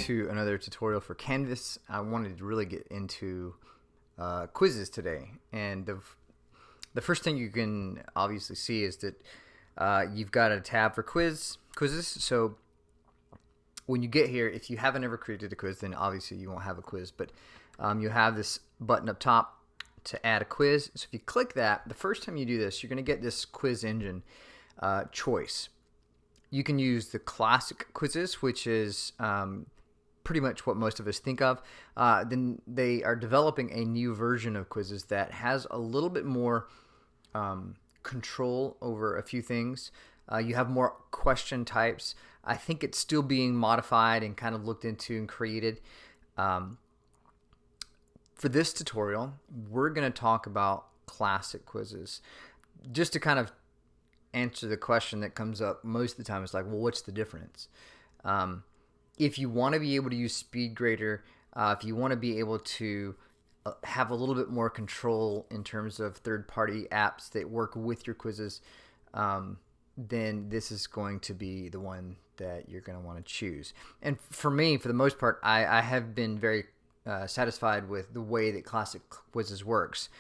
to another tutorial for Canvas. I wanted to really get into quizzes today, and the first thing you can obviously see is that you've got a tab for quizzes. So when you get here, if you haven't ever created a quiz, then obviously you won't have a quiz, but you have this button up top to add a quiz. So if you click that, the first time you do this, you're going to get this quiz engine choice. You can use the classic quizzes, which is pretty much what most of us think of. Then they are developing a new version of quizzes that has a little bit more control over a few things. You have more question types. I think it's still being modified and kind of looked into and created. For this tutorial, we're going to talk about classic quizzes. Just to kind of answer the question that comes up most of the time, it's like, well, what's the difference? If you want to be able to use SpeedGrader, if you want to be able to have a little bit more control in terms of third-party apps that work with your quizzes, then this is going to be the one that you're going to want to choose. And for me, for the most part, I have been very satisfied with the way that Classic Quizzes works.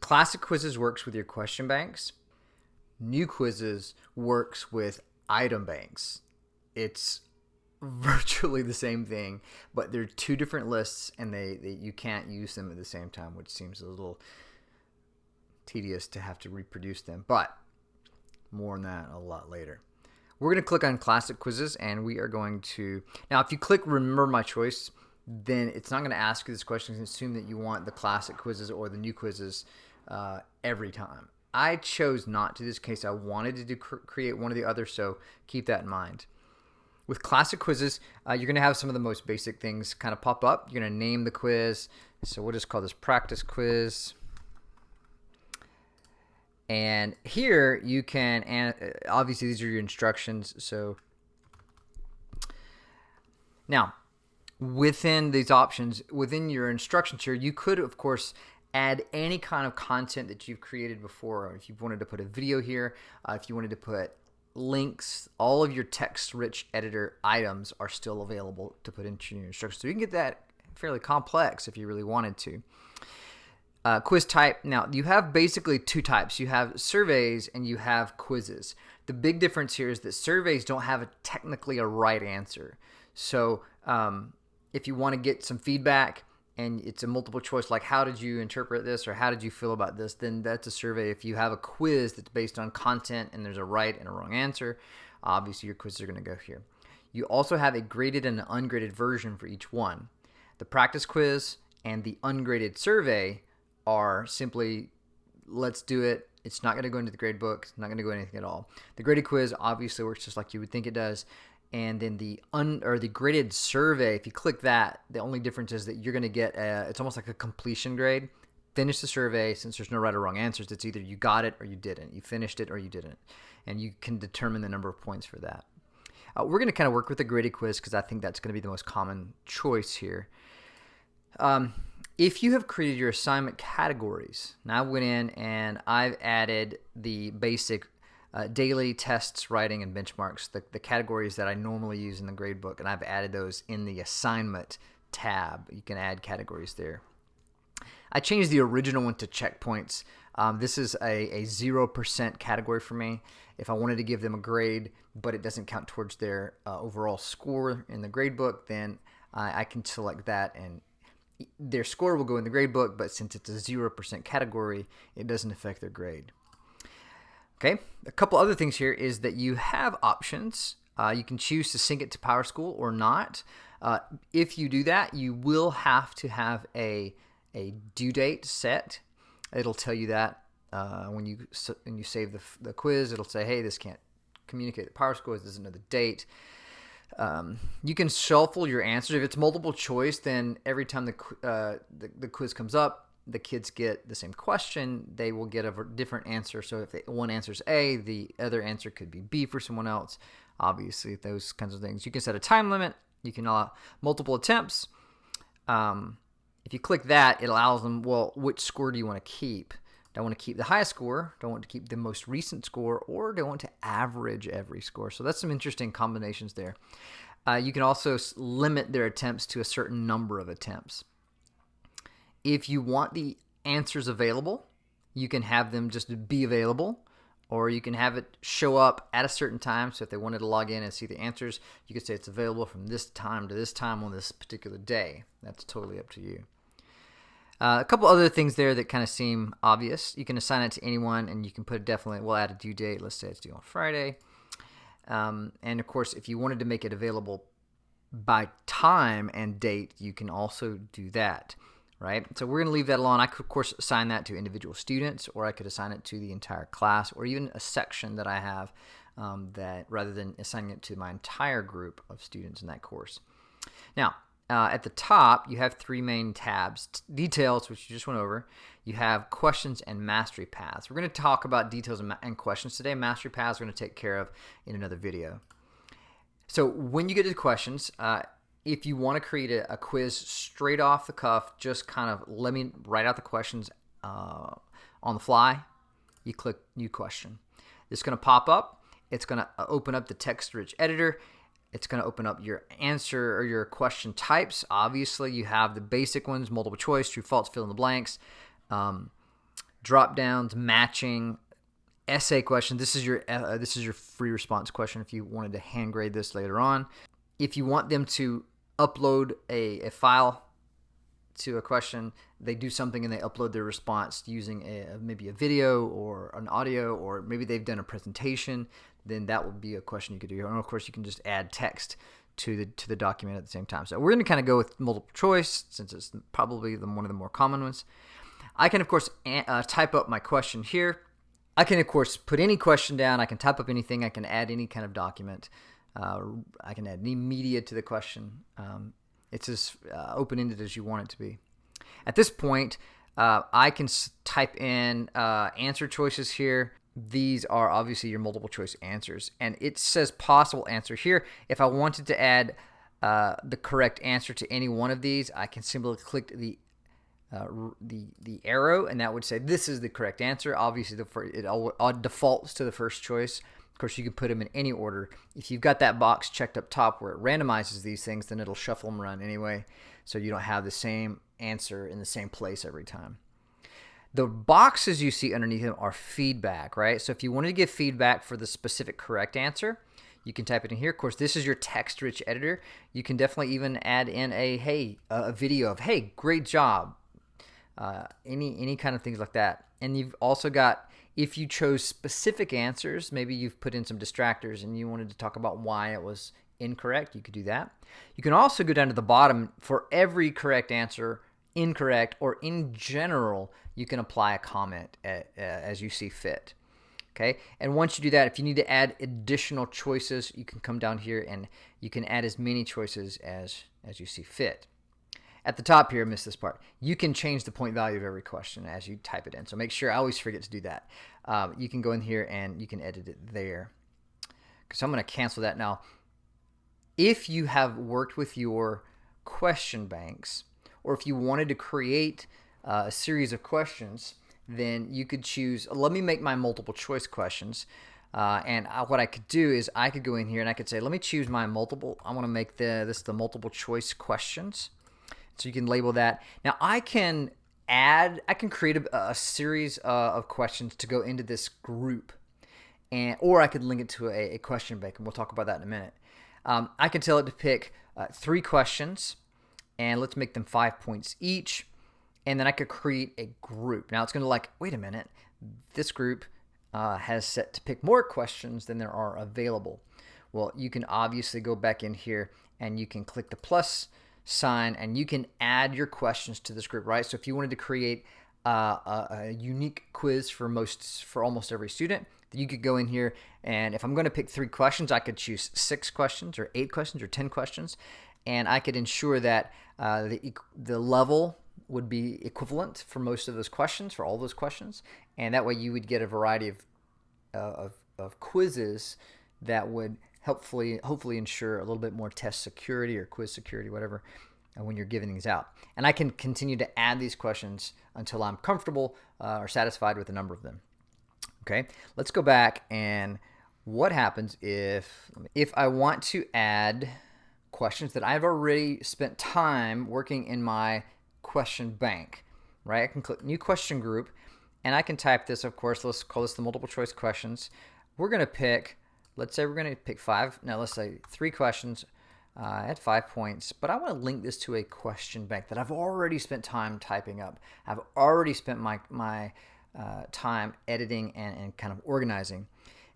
Classic Quizzes works with your question banks. New Quizzes works with item banks. It's virtually the same thing, but they're two different lists, and you can't use them at the same time, which seems a little tedious to have to reproduce them, but more on that a lot later. We're going to click on Classic Quizzes, and we are going to... Now, if you click Remember My Choice, then it's not going to ask you this question. It's going to assume that you want the Classic Quizzes or the New Quizzes every time. I chose not to. This case, I wanted to create one or the other, so keep that in mind. With Classic Quizzes, you're going to have some of the most basic things kind of pop up. You're going to name the quiz. So we'll just call this Practice Quiz. And here you can, obviously these are your instructions. So now within these options, within your instructions here, you could of course add any kind of content that you've created before. If you wanted to put a video here, if you wanted to put links, all of your text-rich editor items are still available to put into your instructions. So you can get that fairly complex if you really wanted to. Quiz type. Now, you have basically two types. You have surveys and you have quizzes. The big difference here is that surveys don't have technically a right answer. So if you want to get some feedback and it's a multiple choice, like how did you interpret this or how did you feel about this, then that's a survey. If you have a quiz that's based on content and there's a right and a wrong answer, obviously your quizzes are going to go here. You also have a graded and an ungraded version for each one. The practice quiz and the ungraded survey are simply, let's do it. It's not going to go into the grade book. It's not going to go anything at all. The graded quiz obviously works just like you would think it does. And then the graded survey, if you click that, the only difference is that you're going to get it's almost like a completion grade. Finish the survey. Since there's no right or wrong answers, it's either you got it or you didn't. You finished it or you didn't. And you can determine the number of points for that. We're going to kind of work with the graded quiz because I think that's going to be the most common choice here. If you have created your assignment categories, now I went in and I've added the basic daily tests, writing, and benchmarks, the categories that I normally use in the gradebook, and I've added those in the assignment tab. You can add categories there. I changed the original one to checkpoints. This is a 0% category for me. If I wanted to give them a grade, but it doesn't count towards their overall score in the gradebook, then I can select that and their score will go in the grade book, but since it's a 0% category, it doesn't affect their grade. Okay, a couple other things here is that you have options. You can choose to sync it to PowerSchool or not. If you do that, you will have to have a due date set. It'll tell you that when you save the quiz, it'll say, hey, this can't communicate to PowerSchool, it doesn't know the date. You can shuffle your answers. If it's multiple choice, then every time the quiz comes up, the kids get the same question, they will get a different answer. So if one answer is A, the other answer could be B for someone else. Obviously, those kinds of things. You can set a time limit. You can allow multiple attempts. If you click that, it allows them, well, which score do you want to keep? Do I want to keep the highest score? Do I want to keep the most recent score? Or do I want to average every score? So that's some interesting combinations there. You can also limit their attempts to a certain number of attempts. If you want the answers available, you can have them just be available, or you can have it show up at a certain time. So if they wanted to log in and see the answers, you could say it's available from this time to this time on this particular day. That's totally up to you. A couple other things there that kind of seem obvious. You can assign it to anyone, and you can put we'll add a due date. Let's say it's due on Friday. And of course, if you wanted to make it available by time and date, you can also do that, right? So we're going to leave that alone. I could, of course, assign that to individual students, or I could assign it to the entire class, or even a section that I have that rather than assigning it to my entire group of students in that course. Now, at the top, you have three main tabs. Details, which you just went over. You have questions and mastery paths. We're going to talk about details and questions today. Mastery paths we're going to take care of in another video. So when you get to the questions, if you want to create a quiz straight off the cuff, just kind of let me write out the questions on the fly, you click New Question. It's going to pop up. It's going to open up the text-rich editor. It's going to open up your answer or your question types. Obviously, you have the basic ones: multiple choice, true, false, fill in the blanks, drop downs, matching, essay question. This is your free response question if you wanted to hand grade this later on. If you want them to upload a file to a question, they do something and they upload their response using maybe a video or an audio, or maybe they've done a presentation, then that would be a question you could do. And of course, you can just add text to the document at the same time. So we're going to kind of go with multiple choice since it's probably one of the more common ones. I can, of course, type up my question here. I can, of course, put any question down. I can type up anything. I can add any kind of document. I can add any media to the question. It's as open-ended as you want it to be. At this point, I can type in answer choices here. These are obviously your multiple choice answers. And it says possible answer here. If I wanted to add the correct answer to any one of these, I can simply click the arrow, and that would say this is the correct answer. Obviously, it all defaults to the first choice. Of course, you can put them in any order. If you've got that box checked up top where it randomizes these things, then it'll shuffle them around anyway, so you don't have the same answer in the same place every time. The boxes you see underneath them are feedback, right? So if you wanted to give feedback for the specific correct answer, you can type it in here. Of course, this is your text-rich editor. You can definitely even add in a video of, hey, great job. Any kind of things like that. And you've also got, if you chose specific answers, maybe you've put in some distractors and you wanted to talk about why it was incorrect, you could do that. You can also go down to the bottom for every correct answer, incorrect, or in general, you can apply a comment as you see fit. Okay, and once you do that, if you need to add additional choices, you can come down here and you can add as many choices as you see fit. At the top here, I missed this part. You can change the point value of every question as you type it in. So make sure, I always forget to do that. You can go in here and you can edit it there. So I'm going to cancel that now. If you have worked with your question banks, or if you wanted to create a series of questions, then you could choose, let me make my multiple choice questions. And what I could do is I could go in here and I could say, let me choose my multiple. I want to make this the multiple choice questions. So you can label that. Now I can create a series of questions to go into this group, or I could link it to a question bank, and we'll talk about that in a minute. I can tell it to pick 3 questions, and let's make them 5 points each, and then I could create a group. Now it's going to wait a minute, this group has set to pick more questions than there are available. Well, you can obviously go back in here and you can click the plus sign and you can add your questions to this group, right? So if you wanted to create a unique quiz for almost every student, you could go in here, and if I'm going to pick 3 questions, I could choose 6 questions or 8 questions or 10 questions, and I could ensure that the level would be equivalent for most of those questions, for all those questions, and that way you would get a variety of quizzes that would hopefully ensure a little bit more test security or quiz security, whatever. when you're giving these out. And I can continue to add these questions until I'm comfortable or satisfied with the number of them. Okay, let's go back, and what happens if I want to add questions that I've already spent time working in my question bank, right? I can click new question group, and I can type this, of course. Let's call this the multiple choice questions. We're going to pick, let's say we're going to pick 5, no, let's say 3 questions at 5 points, but I want to link this to a question bank that I've already spent time typing up. I've already spent my time editing and kind of organizing.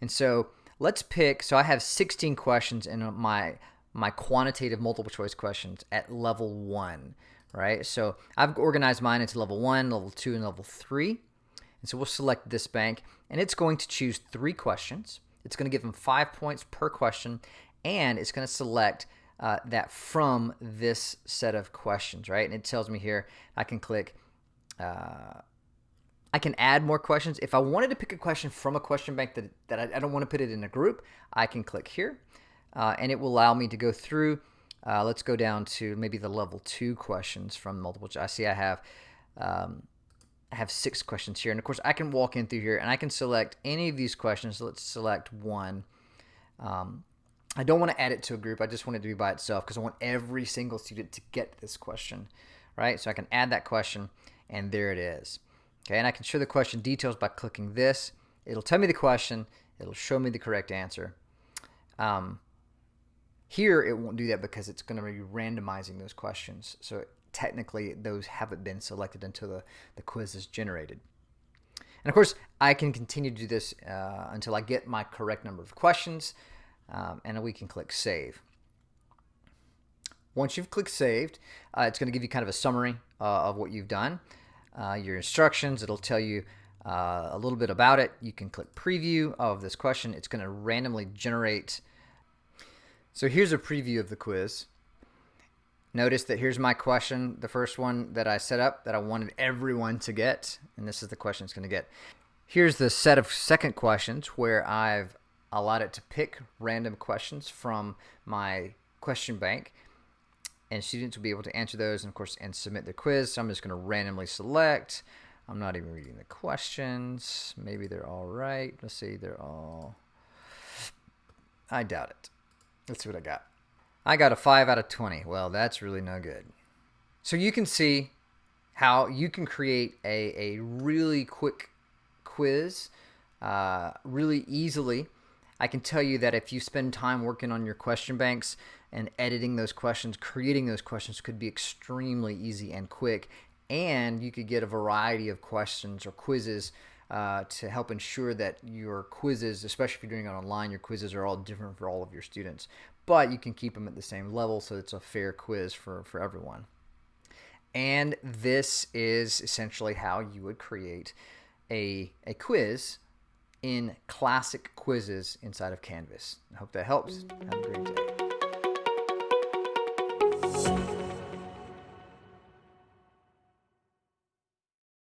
And so let's pick, so I have 16 questions in my quantitative multiple choice questions at level 1, right? So I've organized mine into level 1, level 2, and level 3. And so we'll select this bank, and it's going to choose 3 questions. It's going to give them 5 points per question, and it's going to select that from this set of questions, right? And it tells me here I can click, I can add more questions. If I wanted to pick a question from a question bank that I don't want to put it in a group, I can click here, and it will allow me to go through. Let's go down to maybe the level 2 questions from multiple choice. I see I have 6 questions here, and of course I can walk in through here and I can select any of these questions. Let's select one. I don't want to add it to a group. I just want it to be by itself because I want every single student to get this question, right? So I can add that question, and there it is. Okay, and I can show the question details by clicking this. It'll tell me the question. It'll show me the correct answer. Here it won't do that because it's going to be randomizing those questions. So technically those haven't been selected until the quiz is generated. And of course I can continue to do this until I get my correct number of questions, and we can click save. Once you've clicked saved, it's going to give you kind of a summary of what you've done. Your instructions, it'll tell you a little bit about it. You can click preview of this question. It's going to randomly generate. So here's a preview of the quiz. Notice that here's my question, the first one that I set up that I wanted everyone to get, and this is the question it's going to get. Here's the set of second questions where I've allowed it to pick random questions from my question bank, and students will be able to answer those and, of course, and submit their quiz. So I'm just going to randomly select. I'm not even reading the questions. Maybe they're all right. Let's see. They're all... I doubt it. Let's see what I got. I got a 5 out of 20. Well, that's really no good. So you can see how you can create a really quick quiz really easily. I can tell you that if you spend time working on your question banks and editing those questions, creating those questions could be extremely easy and quick, and you could get a variety of questions or quizzes to help ensure that your quizzes, especially if you're doing it online, your quizzes are all different for all of your students, but you can keep them at the same level so it's a fair quiz for everyone. And this is essentially how you would create a quiz in classic quizzes inside of Canvas. I hope that helps. Have a great day.